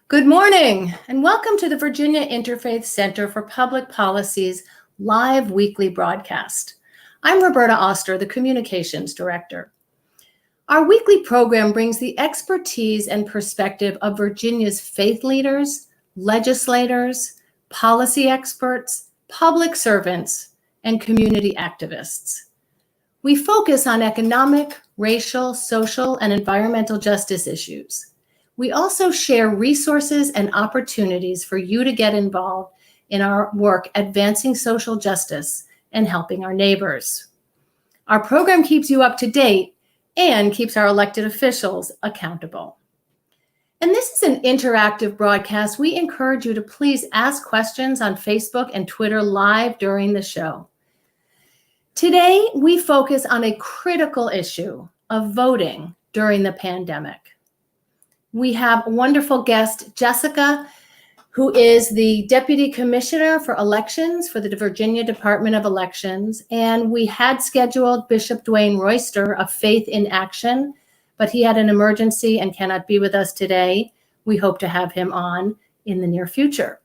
Good morning, and welcome to the Virginia Interfaith Center for Public Policy's live weekly broadcast. I'm Roberta Oster, the Communications Director. Our weekly program brings the expertise and perspective of Virginia's faith leaders, legislators, policy experts, public servants, and community activists. We focus on economic, racial, social, and environmental justice issues. We also share resources and opportunities for you to get involved in our work advancing social justice and helping our neighbors. Our program keeps you up to date and keeps our elected officials accountable. And this is an interactive broadcast. We encourage you to please ask questions on Facebook and Twitter live during the show. Today, we focus on a critical issue of voting during the pandemic. We have wonderful guest Jessica, who is the Deputy Commissioner for Elections for the Virginia Department of Elections. And we had scheduled Bishop Dwayne Royster of Faith in Action, but he had an emergency and cannot be with us today. We hope to have him on in the near future.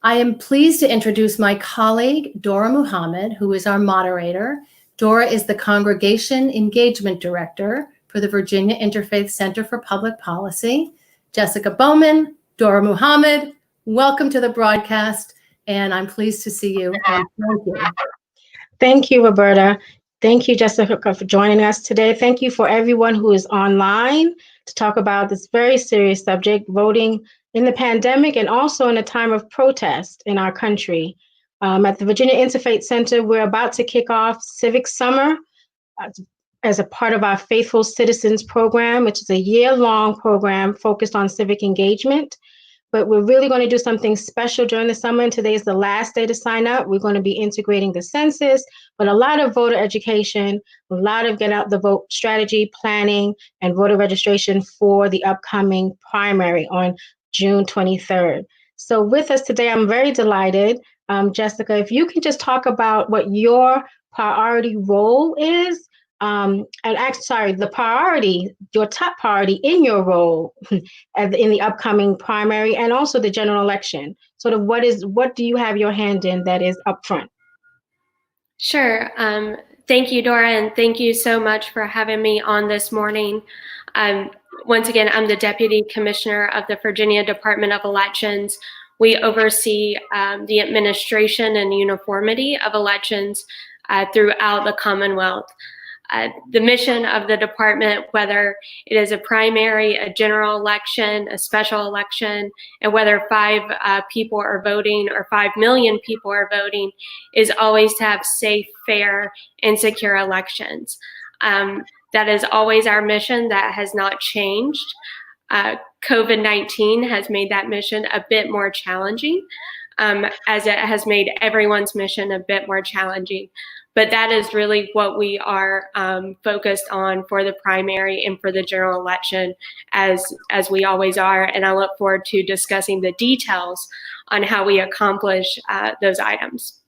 I am pleased to introduce my colleague, Dora Muhammad, who is our moderator. Dora is the Congregation Engagement Director for the Virginia Interfaith Center for Public Policy. Jessica Bowman, Dora Muhammad, welcome to the broadcast, and I'm pleased to see you. And thank you. Thank you, Roberta. Thank you, Jessica, for joining us today. Thank you for everyone who is online to talk about this very serious subject, voting in the pandemic and also in a time of protest in our country. At the Virginia Interfaith Center, we're about to kick off Civic Summer as a part of our Faithful Citizens program, which is a year-long program focused on civic engagement. But we're really going to do something special during the summer, and today is the last day to sign up. We're going to be integrating the census, but a lot of voter education, a lot of get out the vote strategy, planning, and voter registration for the upcoming primary on June 23rd. So with us today, I'm very delighted. Jessica, if you can just talk about what your priority role is, the priority, your top priority in your role in the upcoming primary and also the general election. Sort of what do you have your hand in that is upfront? Sure. Thank you, Dora, and thank you so much for having me on this morning. Once again, I'm the Deputy Commissioner of the Virginia Department of Elections. We oversee the administration and uniformity of elections throughout the Commonwealth. The mission of the department, whether it is a primary, a general election, a special election, and whether 5 people are voting or 5 million people are voting, is always to have safe, fair, and secure elections. That is always our mission. That has not changed. COVID-19 has made that mission a bit more challenging, as it has made everyone's mission a bit more challenging. But that is really what we are focused on for the primary and for the general election, as we always are. And I look forward to discussing the details on how we accomplish those items.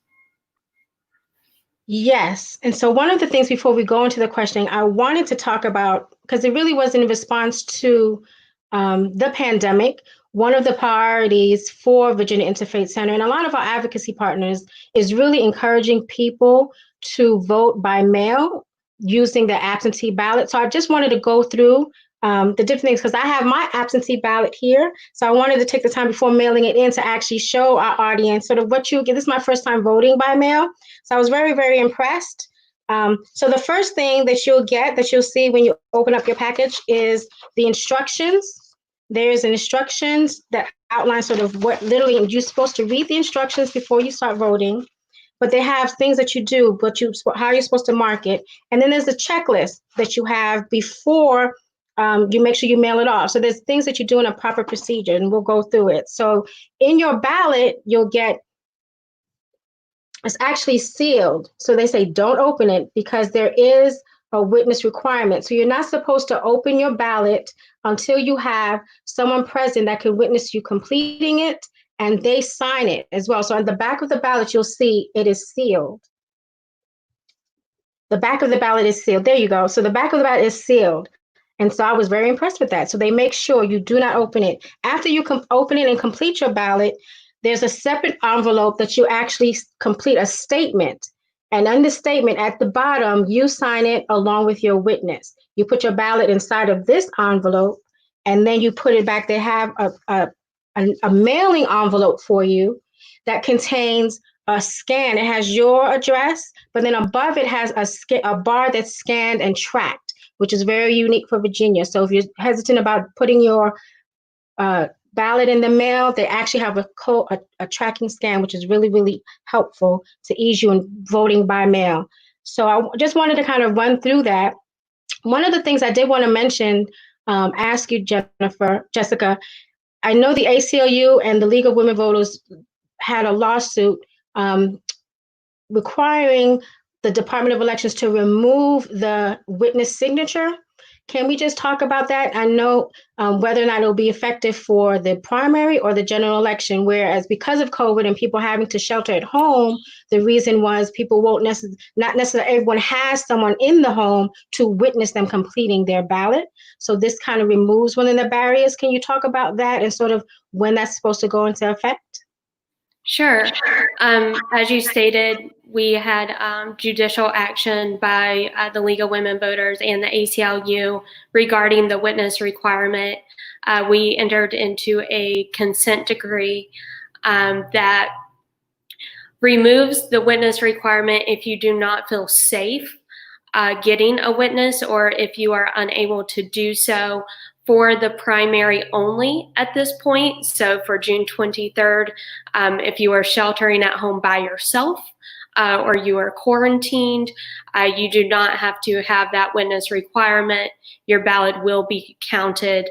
Yes. And so one of the things before we go into the questioning, I wanted to talk about, because it really was in response to the pandemic, one of the priorities for Virginia Interfaith Center and a lot of our advocacy partners is really encouraging people to vote by mail using the absentee ballot. So I just wanted to go through the different things because I have my absentee ballot here. So I wanted to take the time before mailing it in to actually show our audience sort of what you get. This is my first time voting by mail. So I was very, very impressed. So the first thing that you'll see when you open up your package is the instructions. There's instructions that outline sort of what literally you're supposed to read the instructions before you start voting. But they have things that you do, how you're supposed to mark it. And then there's a checklist that you have before you make sure you mail it off. So there's things that you do in a proper procedure, and we'll go through it. So in your ballot, it's actually sealed. So they say don't open it because there is a witness requirement. So you're not supposed to open your ballot until you have someone present that can witness you completing it, and they sign it as well. So on the back of the ballot, you'll see it is sealed. The back of the ballot is sealed. There you go. So the back of the ballot is sealed. And so I was very impressed with that. So they make sure you do not open it. After you open it and complete your ballot, there's a separate envelope that you actually complete a statement. And in the statement at the bottom, you sign it along with your witness. You put your ballot inside of this envelope, and then you put it back. They have a mailing envelope for you that contains a scan. It has your address, but then above it has a bar that's scanned and tracked, which is very unique for Virginia. So if you're hesitant about putting your ballot in the mail, they actually have a tracking scan, which is really, really helpful to ease you in voting by mail. So I just wanted to kind of run through that. One of the things I did want to mention, ask you, Jessica, I know the ACLU and the League of Women Voters had a lawsuit requiring the Department of Elections to remove the witness signature. Can we just talk about that? I know whether or not it'll be effective for the primary or the general election, whereas because of COVID and people having to shelter at home, the reason was people won't not necessarily everyone has someone in the home to witness them completing their ballot. So this kind of removes one of the barriers. Can you talk about that and sort of when that's supposed to go into effect? Sure. As you stated, we had judicial action by the League of Women Voters and the ACLU regarding the witness requirement. We entered into a consent decree that removes the witness requirement if you do not feel safe getting a witness, or if you are unable to do so for the primary only at this point. So for June 23rd, if you are sheltering at home by yourself or you are quarantined, you do not have to have that witness requirement. Your ballot will be counted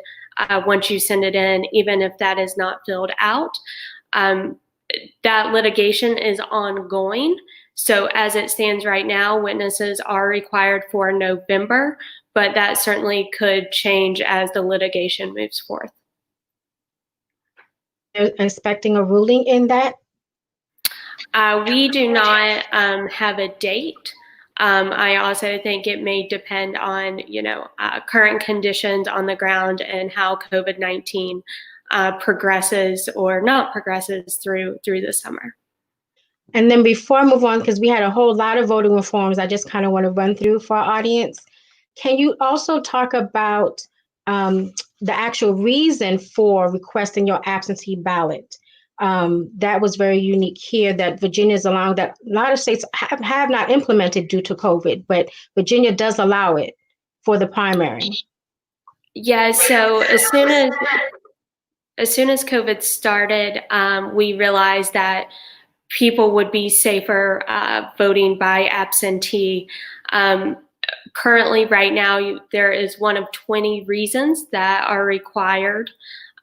once you send it in, even if that is not filled out. That litigation is ongoing. So as it stands right now, witnesses are required for November, but that certainly could change as the litigation moves forth. They're expecting a ruling in that? We do not have a date. I also think it may depend on, current conditions on the ground and how COVID-19 progresses or not progresses through the summer. And then before I move on, because we had a whole lot of voting reforms, I just kind of want to run through for our audience. Can you also talk about the actual reason for requesting your absentee ballot? That was very unique here, that Virginia is allowing that. A lot of states have not implemented due to COVID, but Virginia does allow it for the primary. Yeah, so as soon as COVID started, we realized that people would be safer voting by absentee. Currently, right now, there is one of 20 reasons that are required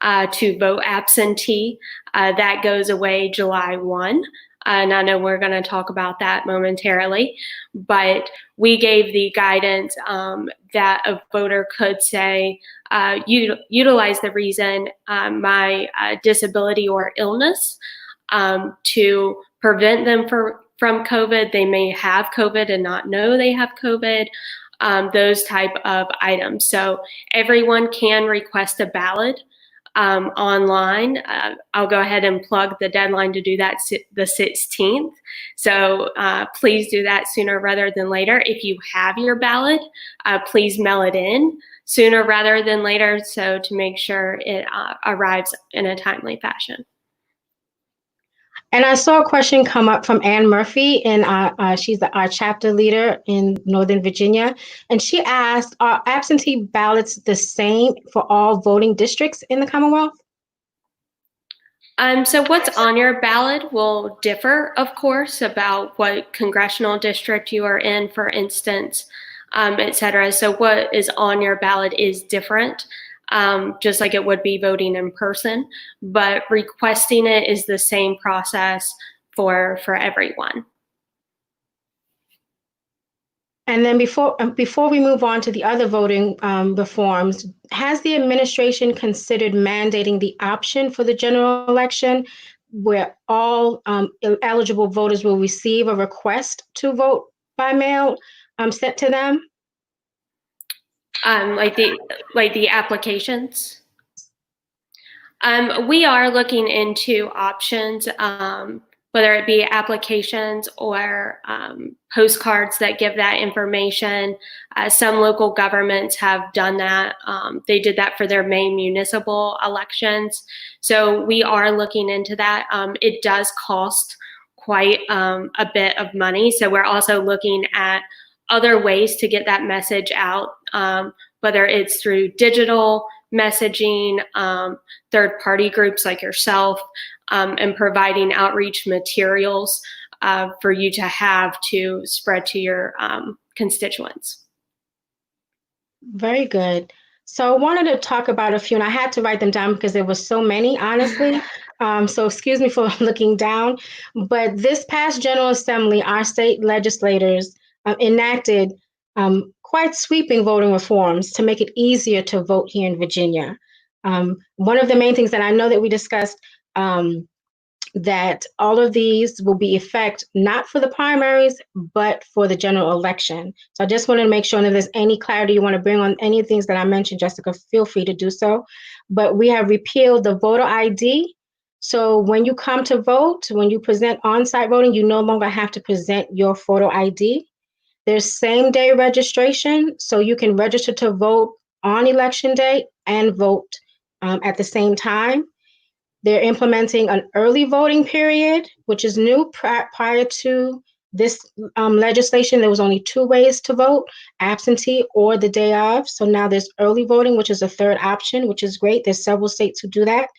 to vote absentee. That goes away July 1. And I know we're going to talk about that momentarily, but we gave the guidance that a voter could say, utilize the reason my disability or illness to prevent them from COVID. They may have COVID and not know they have COVID, those type of items. So everyone can request a ballot online. I'll go ahead and plug the deadline to do that the 16th. So please do that sooner rather than later. If you have your ballot, please mail it in sooner rather than later, so to make sure it arrives in a timely fashion. And I saw a question come up from Ann Murphy, and she's our chapter leader in Northern Virginia. And she asked, are absentee ballots the same for all voting districts in the Commonwealth? So what's on your ballot will differ, of course, about what congressional district you are in, for instance, et cetera. So what is on your ballot is different. Just like it would be voting in person, but requesting it is the same process for everyone. And then before we move on to the other voting reforms, has the administration considered mandating the option for the general election where all eligible voters will receive a request to vote by mail sent to them? Like the applications. We are looking into options, whether it be applications or postcards that give that information. Some local governments have done that. They did that for their May municipal elections. So we are looking into that. It does cost quite a bit of money. So we're also looking at other ways to get that message out, whether it's through digital messaging, third-party groups like yourself, and providing outreach materials for you to have to spread to your constituents. Very good. So I wanted to talk about a few, and I had to write them down because there were so many, honestly. So excuse me for looking down. But this past General Assembly, our state legislators enacted quite sweeping voting reforms to make it easier to vote here in Virginia. One of the main things that I know that we discussed, that all of these will be effect not for the primaries, but for the general election. So I just wanted to make sure that if there's any clarity you want to bring on any of the things that I mentioned, Jessica, feel free to do so. But we have repealed the voter ID. So when you come to vote, when you present on-site voting, you no longer have to present your photo ID. There's same-day registration, so you can register to vote on election day and vote at the same time. They're implementing an early voting period, which is new. Prior to this legislation, there was only 2 ways to vote, absentee or the day of. So now there's early voting, which is a third option, which is great. There's several states who do that.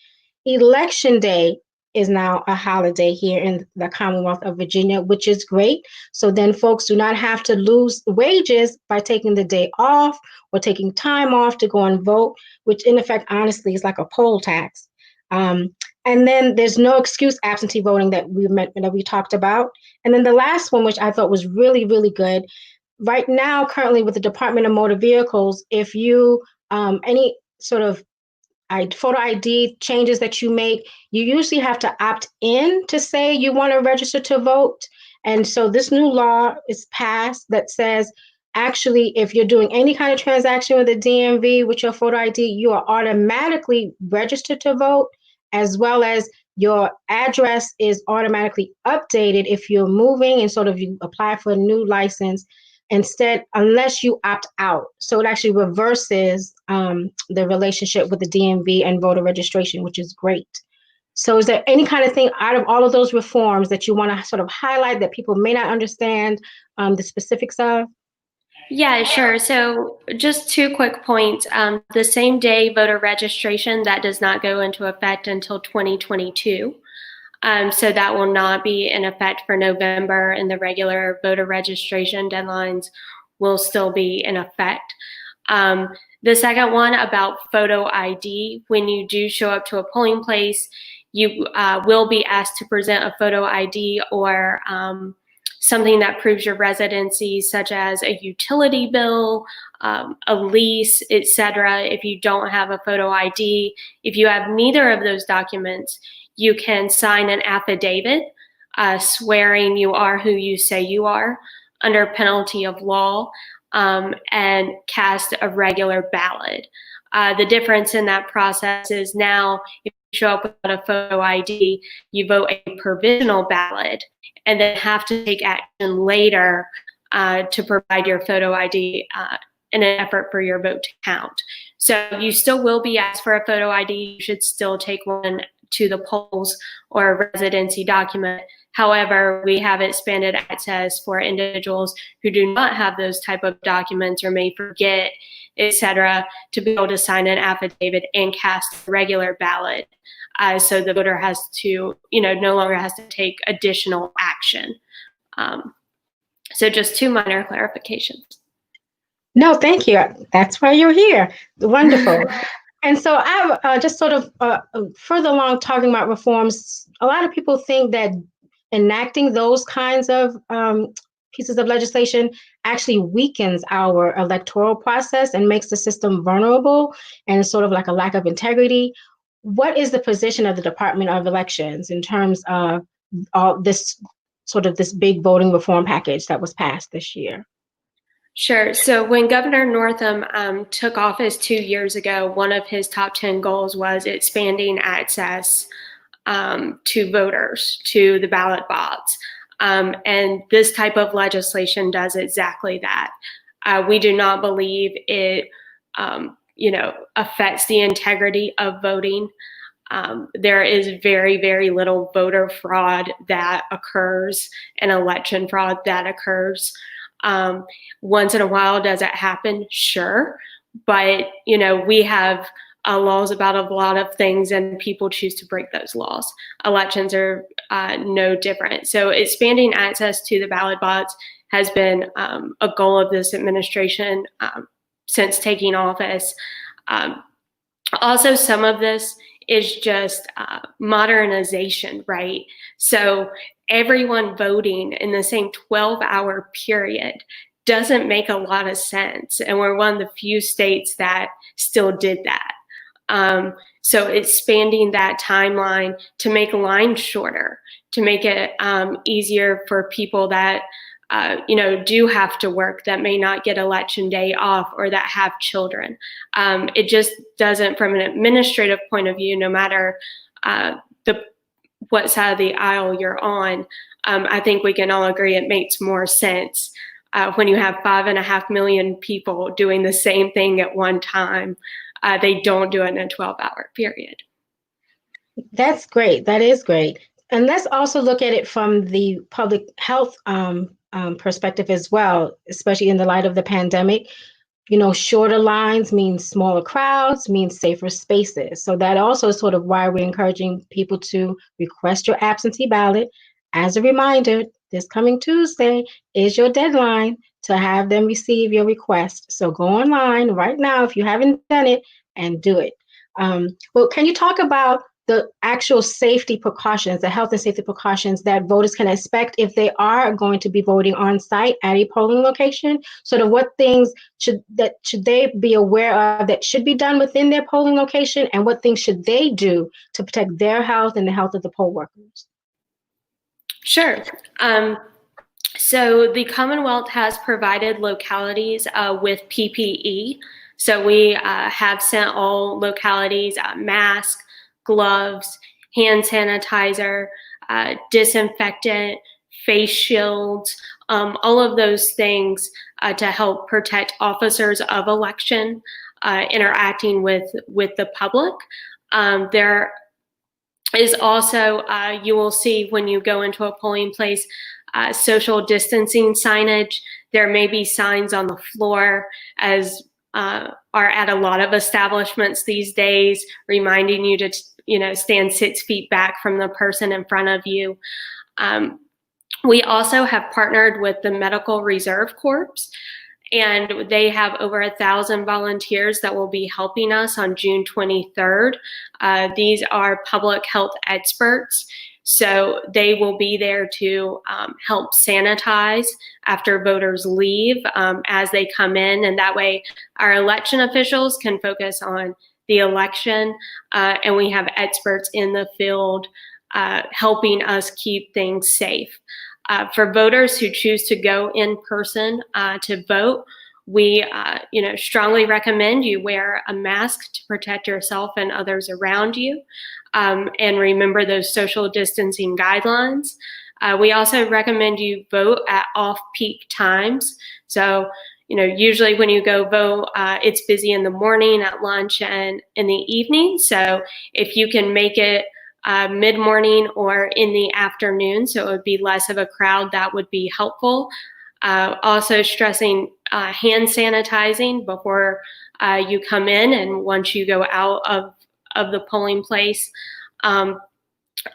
Election day is now a holiday here in the Commonwealth of Virginia, which is great. So then folks do not have to lose wages by taking the day off or taking time off to go and vote, which in effect, honestly, is like a poll tax. And then there's no excuse absentee voting that we talked about. And then the last one, which I thought was really, really good, right now, currently with the Department of Motor Vehicles, if you, any sort of photo ID changes that you make, you usually have to opt in to say you want to register to vote. And so this new law is passed that says, actually, if you're doing any kind of transaction with the DMV with your photo ID, you are automatically registered to vote, as well as your address is automatically updated if you're moving and sort of you apply for a new license instead, unless you opt out. So it actually reverses the relationship with the DMV and voter registration, which is great. So is there any kind of thing out of all of those reforms that you want to sort of highlight that people may not understand the specifics of? Yeah, sure. So just 2 quick points. The same day voter registration, that does not go into effect until 2022. So that will not be in effect for November, and the regular voter registration deadlines will still be in effect. The second one about photo ID, when you do show up to a polling place, you will be asked to present a photo ID or something that proves your residency, such as a utility bill, a lease, etc. If you don't have a photo ID, if you have neither of those documents, you can sign an affidavit swearing you are who you say you are under penalty of law, and cast a regular ballot. The difference in that process is now if you show up without a photo ID, you vote a provisional ballot and then have to take action later to provide your photo ID in an effort for your vote to count. So you still will be asked for a photo ID. You should still take one to the polls or a residency document. However, we have expanded access for individuals who do not have those type of documents or may forget, etc., to be able to sign an affidavit and cast a regular ballot. So the voter has to, no longer has to take additional action. So just 2 minor clarifications. No, thank you. That's why you're here. Wonderful. And so I just sort of further along talking about reforms, a lot of people think that enacting those kinds of pieces of legislation actually weakens our electoral process and makes the system vulnerable and sort of like a lack of integrity. What is the position of the Department of Elections in terms of all this sort of this big voting reform package that was passed this year? Sure. So when Governor Northam took office 2 years ago, one of his top 10 goals was expanding access to voters, to the ballot box. And this type of legislation does exactly that. We do not believe it, affects the integrity of voting. There is very, very little voter fraud that occurs and election fraud that occurs. Once in a while, does it happen? Sure. But, we have laws about a lot of things and people choose to break those laws. Elections are no different. So expanding access to the ballot box has been a goal of this administration since taking office. Also, some of this is just modernization, right? So everyone voting in the same 12-hour period doesn't make a lot of sense. And we're one of the few states that still did that. So expanding that timeline to make lines shorter, to make it easier for people that do have to work, that may not get election day off, or that have children. It just doesn't, from an administrative point of view, no matter what side of the aisle you're on, I think we can all agree it makes more sense when you have 5.5 million people doing the same thing at one time. They don't do it in a 12-hour period. That's great. That is great. And let's also look at it from the public health perspective as well, especially in the light of the pandemic. Shorter lines means smaller crowds, means safer spaces. So that also is sort of why we're encouraging people to request your absentee ballot. As a reminder, this coming Tuesday is your deadline to have them receive your request. So go online right now if you haven't done it and do it. Well, can you talk about the actual safety precautions, the health and safety precautions that voters can expect if they are going to be voting on site at a polling location? Sort of what things should they be aware of that should be done within their polling location, and what things should they do to protect their health and the health of the poll workers? Sure. So the Commonwealth has provided localities with PPE. So we have sent all localities masks, gloves, hand sanitizer, disinfectant, face shields, all of those things to help protect officers of election interacting with the public. There is also, you will see when you go into a polling place, social distancing signage. There may be signs on the floor, as are at a lot of establishments these days, reminding you to stand 6 feet back from the person in front of you. We also have partnered with the Medical Reserve Corps, and they have over 1,000 volunteers that will be helping us on June 23rd. These are public health experts, so they will be there to help sanitize after voters leave as they come in, and that way our election officials can focus on the election, and we have experts in the field helping us keep things safe. For voters who choose to go in person to vote, we strongly recommend you wear a mask to protect yourself and others around you, and remember those social distancing guidelines. We also recommend you vote at off-peak times. So, usually when you go vote, it's busy in the morning, at lunch, and in the evening. So if you can make it mid-morning or in the afternoon, so it would be less of a crowd, that would be helpful. Also stressing hand sanitizing before you come in and once you go out of the polling place.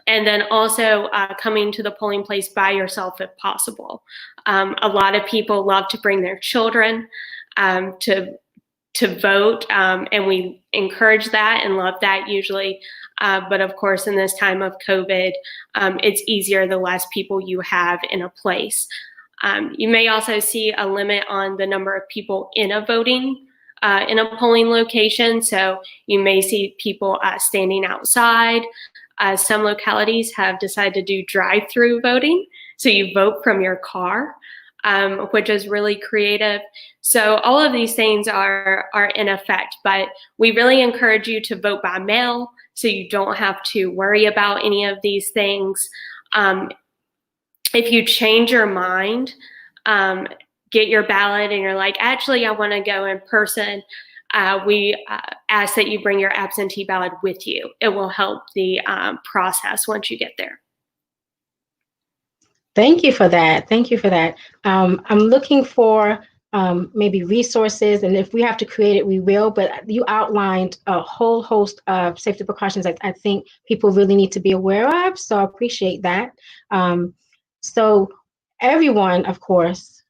And then also coming to the polling place by yourself if possible. A lot of people love to bring their children to vote, and we encourage that and love that usually. But of course, in this time of COVID, it's easier the less people you have in a place. You may also see a limit on the number of people in a polling location. So you may see people standing outside. Some localities have decided to do drive-through voting. So you vote from your car. which is really creative. So all of these things are in effect, but we really encourage you to vote by mail so you don't have to worry about any of these things. If you change your mind, get your ballot and you're like, actually, I want to go in person, we ask that you bring your absentee ballot with you. It will help the process once you get there. Thank you for that. Thank you for that. I'm looking for maybe resources, and if we have to create it, we will, but you outlined a whole host of safety precautions that I think people really need to be aware of, so I appreciate that. So everyone, of course,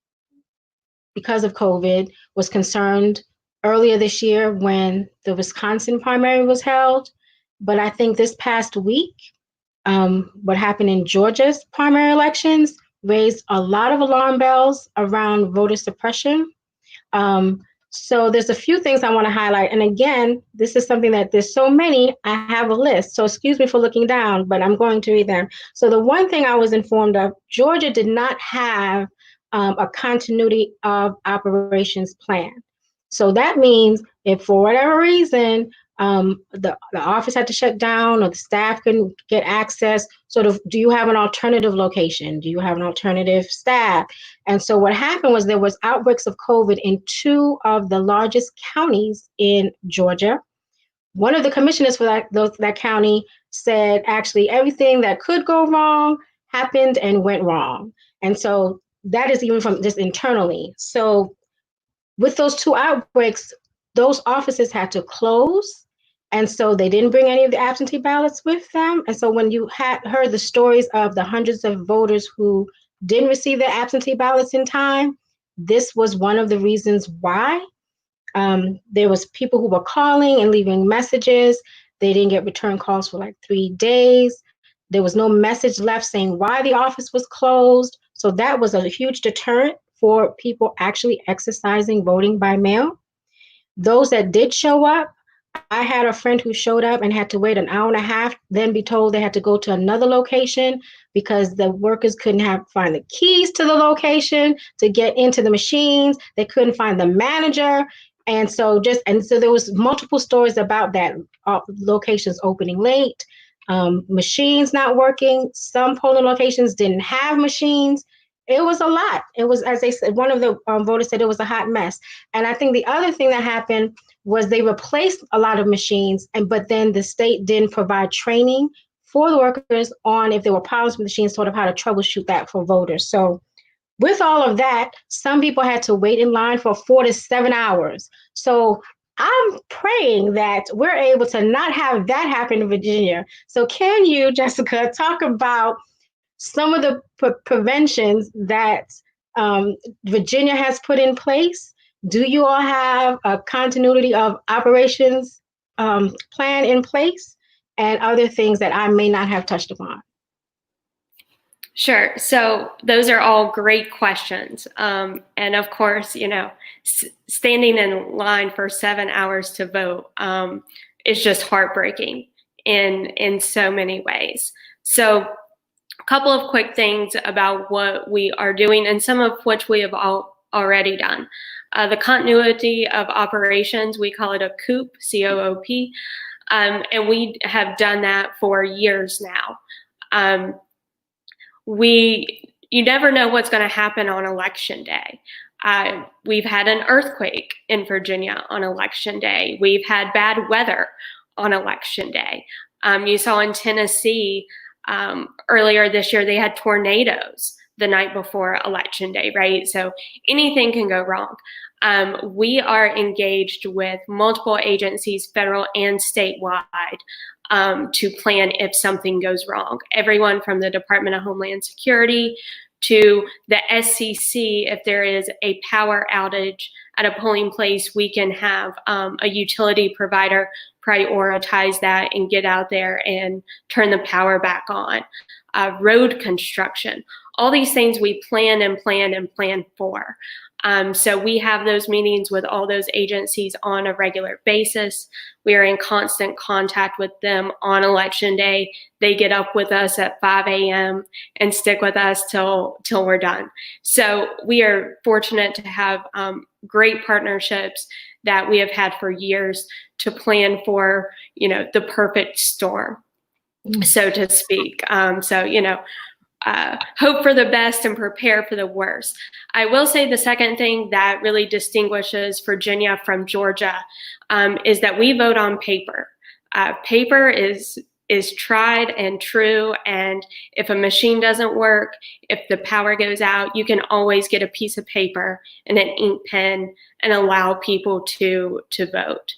because of COVID, was concerned earlier this year when the Wisconsin primary was held, but I think this past week, what happened in Georgia's primary elections raised a lot of alarm bells around voter suppression. So there's a few things I want to highlight. And again, this is something that there's so many, I have a list. So excuse me for looking down, but I'm going to read them. So the one thing I was informed of, Georgia did not have a continuity of operations plan. So that means if for whatever reason, the office had to shut down or the staff couldn't get access, sort of, do you have an alternative location? Do you have an alternative staff? And so what happened was there was outbreaks of COVID in 2 of the largest counties in Georgia. One of the commissioners for that county said, actually, everything that could go wrong happened and went wrong. And so that is even from just internally. So with those 2 outbreaks, those offices had to close. And so they didn't bring any of the absentee ballots with them. And so when you had heard the stories of the hundreds of voters who didn't receive their absentee ballots in time, this was one of the reasons why. There was people who were calling and leaving messages. They didn't get return calls for like 3 days. There was no message left saying why the office was closed. So that was a huge deterrent for people actually exercising voting by mail. Those that did show up, I had a friend who showed up and had to wait an hour and a half, then be told they had to go to another location because the workers couldn't find the keys to the location to get into the machines. They couldn't find the manager. And so there was multiple stories about that, locations opening late, machines not working. Some polling locations didn't have machines. It was a lot. It was, as they said, one of the voters said it was a hot mess. And I think the other thing that happened was they replaced a lot of machines, but then the state didn't provide training for the workers on if there were problems with machines, sort of how to troubleshoot that for voters. So with all of that, some people had to wait in line for 4 to 7 hours. So I'm praying that we're able to not have that happen in Virginia. So can you, Jessica, talk about some of the preventions that Virginia has put in place? Do you all have a continuity of operations plan in place, and other things that I may not have touched upon? Sure. So those are all great questions. And of course, standing in line for 7 hours to vote is just heartbreaking in so many ways. So a couple of quick things about what we are doing, and some of which we have already done. The continuity of operations, we call it a COOP, C-O-O-P, and we have done that for years now. You never know what's going to happen on election day. We've had an earthquake in Virginia on election day. We've had bad weather on election day. You saw in Tennessee earlier this year, they had tornadoes the night before election day, right? So anything can go wrong. We are engaged with multiple agencies, federal and statewide, to plan if something goes wrong. Everyone from the Department of Homeland Security to the SCC, if there is a power outage at a polling place, we can have a utility provider prioritize that and get out there and turn the power back on. Road construction, all these things we plan and plan and plan for. So we have those meetings with all those agencies on a regular basis. We are in constant contact with them on election day. They get up with us at 5 a.m. and stick with us till we're done. So we are fortunate to have great partnerships that we have had for years to plan for, the perfect storm, so to speak. Hope for the best and prepare for the worst. I will say the second thing that really distinguishes Virginia from Georgia is that we vote on paper. Paper is tried and true, and if a machine doesn't work, if the power goes out, you can always get a piece of paper and an ink pen and allow people to vote.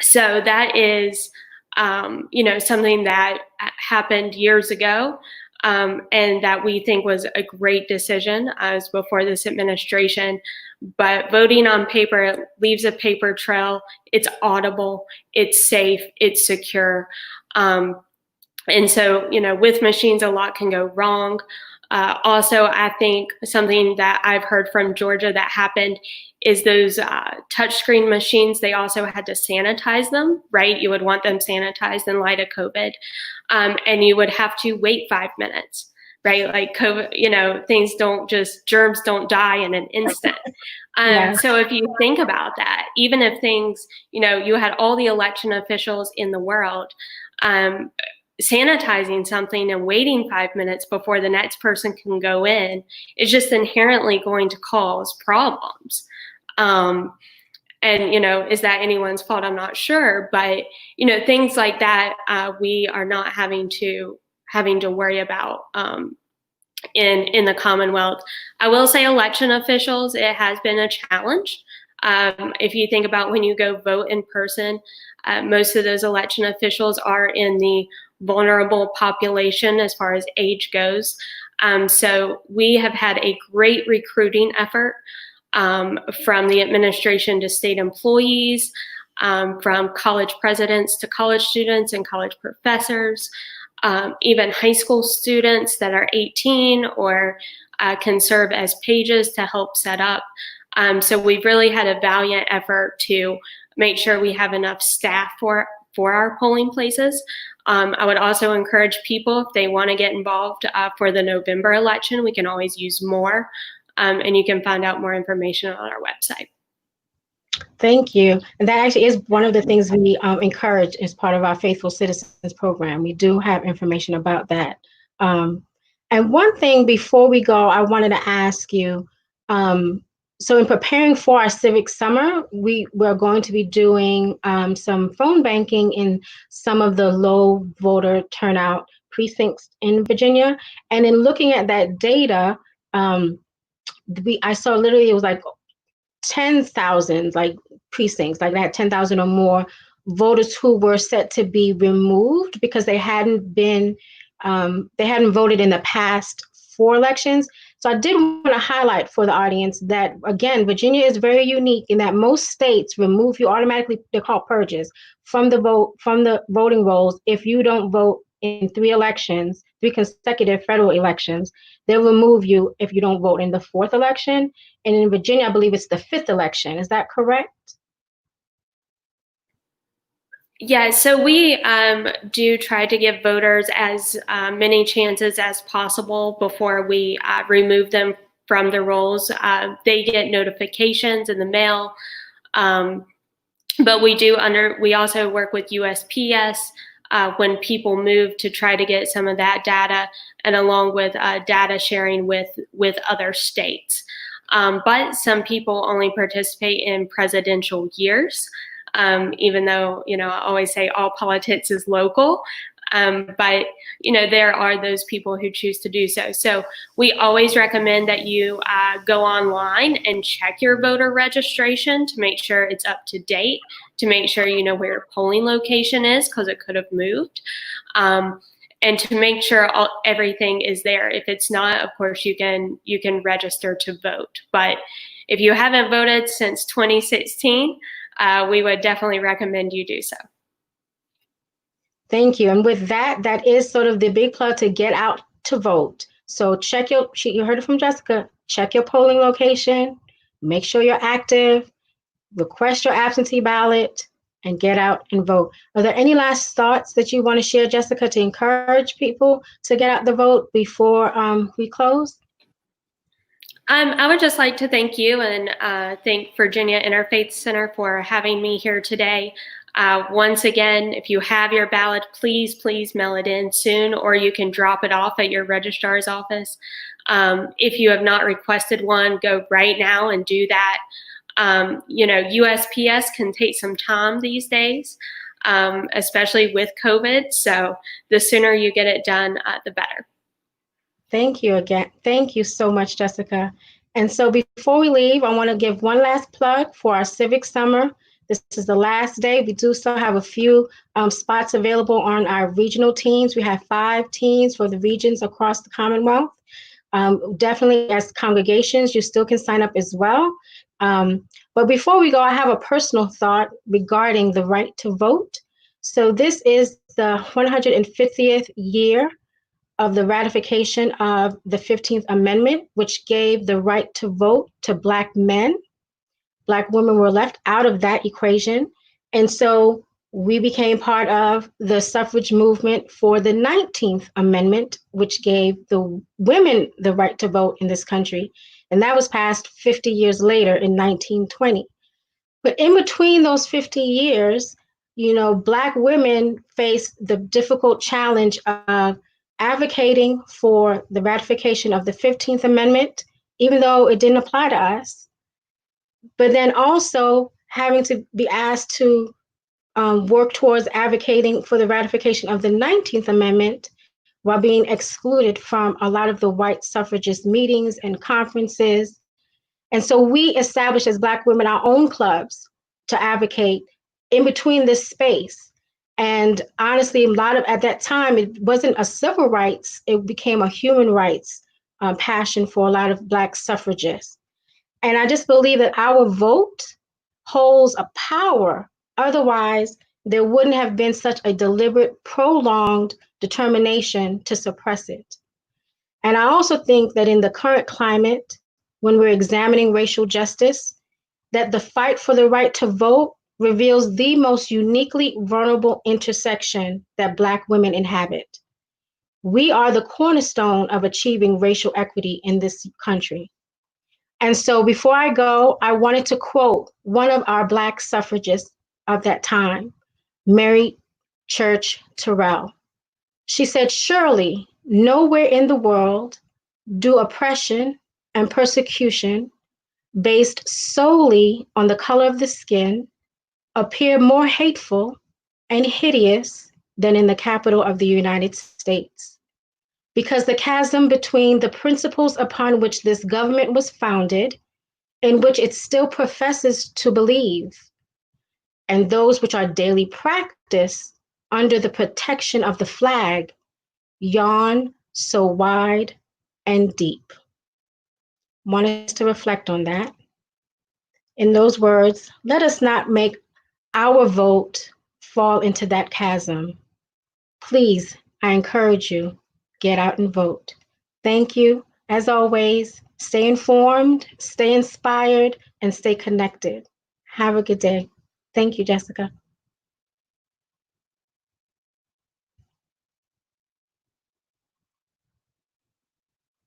So that is something that happened years ago, and that we think was a great decision as before this administration. But voting on paper leaves a paper trail. It's audible, it's safe, it's secure. And so, with machines, a lot can go wrong. Also, I think something that I've heard from Georgia that happened is those touchscreen machines, they also had to sanitize them, right? You would want them sanitized in light of COVID. And you would have to wait 5 minutes, right? Like COVID, things germs don't die in an instant. So if you think about that, even if things, you had all the election officials in the world, sanitizing something and waiting 5 minutes before the next person can go in is just inherently going to cause problems. And, is that anyone's fault? I'm not sure. But, things like that, we are not having to worry about in the Commonwealth. I will say election officials, it has been a challenge. If you think about when you go vote in person, most of those election officials are in the vulnerable population as far as age goes. So we have had a great recruiting effort from the administration to state employees, from college presidents to college students and college professors, even high school students that are 18 or can serve as pages to help set up. So we've really had a valiant effort to make sure we have enough staff for our polling places. I would also encourage people, if they want to get involved for the November election, we can always use more. And you can find out more information on our website. Thank you. And that actually is one of the things we encourage as part of our Faithful Citizens program. We do have information about that. And one thing before we go, I wanted to ask you, so in preparing for our civic summer, we're going to be doing some phone banking in some of the low voter turnout precincts in Virginia. And in looking at that data, I saw literally it was like 10,000 like precincts, like they had 10,000 or more voters who were set to be removed because they hadn't voted in the past 4 elections. So I did want to highlight for the audience that, again, Virginia is very unique in that most states remove you automatically, they're called purges, from the voting rolls if you don't vote in 3 consecutive federal elections. They'll remove you if you don't vote in the 4th election. And in Virginia, I believe it's the 5th election. Is that correct? Yeah, so we do try to give voters as many chances as possible before we remove them from the rolls. They get notifications in the mail, but we also work with USPS when people move to try to get some of that data, and along with data sharing with other states. But some people only participate in presidential years. Even though, I always say all politics is local, but, there are those people who choose to do so. So we always recommend that you go online and check your voter registration to make sure it's up to date, to make sure you know where your polling location is, because it could have moved, and to make sure everything is there. If it's not, of course, you can register to vote. But if you haven't voted since 2016, we would definitely recommend you do so. Thank you. And with that is sort of the big plug to get out to vote. So check you heard it from Jessica, check your polling location, make sure you're active, request your absentee ballot, and get out and vote. Are there any last thoughts that you want to share, Jessica, to encourage people to get out the vote before we close? I would just like to thank you and thank Virginia Interfaith Center for having me here today. Once again, if you have your ballot, please mail it in soon, or you can drop it off at your registrar's office. If you have not requested one, go right now and do that. USPS can take some time these days, especially with COVID. So the sooner you get it done, the better. Thank you again. Thank you so much, Jessica. And so before we leave, I want to give one last plug for our Civic Summer. This is the last day. We do still have a few spots available on our regional teams. We have 5 teams for the regions across the Commonwealth. Definitely as congregations, you still can sign up as well. But before we go, I have a personal thought regarding the right to vote. So this is the 150th year of the ratification of the 15th Amendment, which gave the right to vote to Black men. Black women were left out of that equation. And so we became part of the suffrage movement for the 19th Amendment, which gave the women the right to vote in this country. And that was passed 50 years later in 1920. But in between those 50 years, Black women faced the difficult challenge of advocating for the ratification of the 15th Amendment, even though it didn't apply to us, but then also having to be asked to work towards advocating for the ratification of the 19th Amendment while being excluded from a lot of the white suffragist meetings and conferences. And so we established as Black women our own clubs to advocate in between this space. And honestly, at that time, it wasn't a civil rights, it became a human rights passion for a lot of Black suffragists. And I just believe that our vote holds a power. Otherwise, there wouldn't have been such a deliberate, prolonged determination to suppress it. And I also think that in the current climate, when we're examining racial justice, that the fight for the right to vote reveals the most uniquely vulnerable intersection that Black women inhabit. We are the cornerstone of achieving racial equity in this country. And so before I go, I wanted to quote one of our Black suffragists of that time, Mary Church Terrell. She said, "Surely nowhere in the world do oppression and persecution based solely on the color of the skin appear more hateful and hideous than in the capital of the United States. Because the chasm between the principles upon which this government was founded, in which it still professes to believe, and those which are daily practiced under the protection of the flag, yawn so wide and deep." I want us to reflect on that. In those words, let us not make our vote fall into that chasm. Please, I encourage you, get out and vote. Thank you. As always, stay informed, stay inspired, and stay connected. Have a good day. Thank you, Jessica.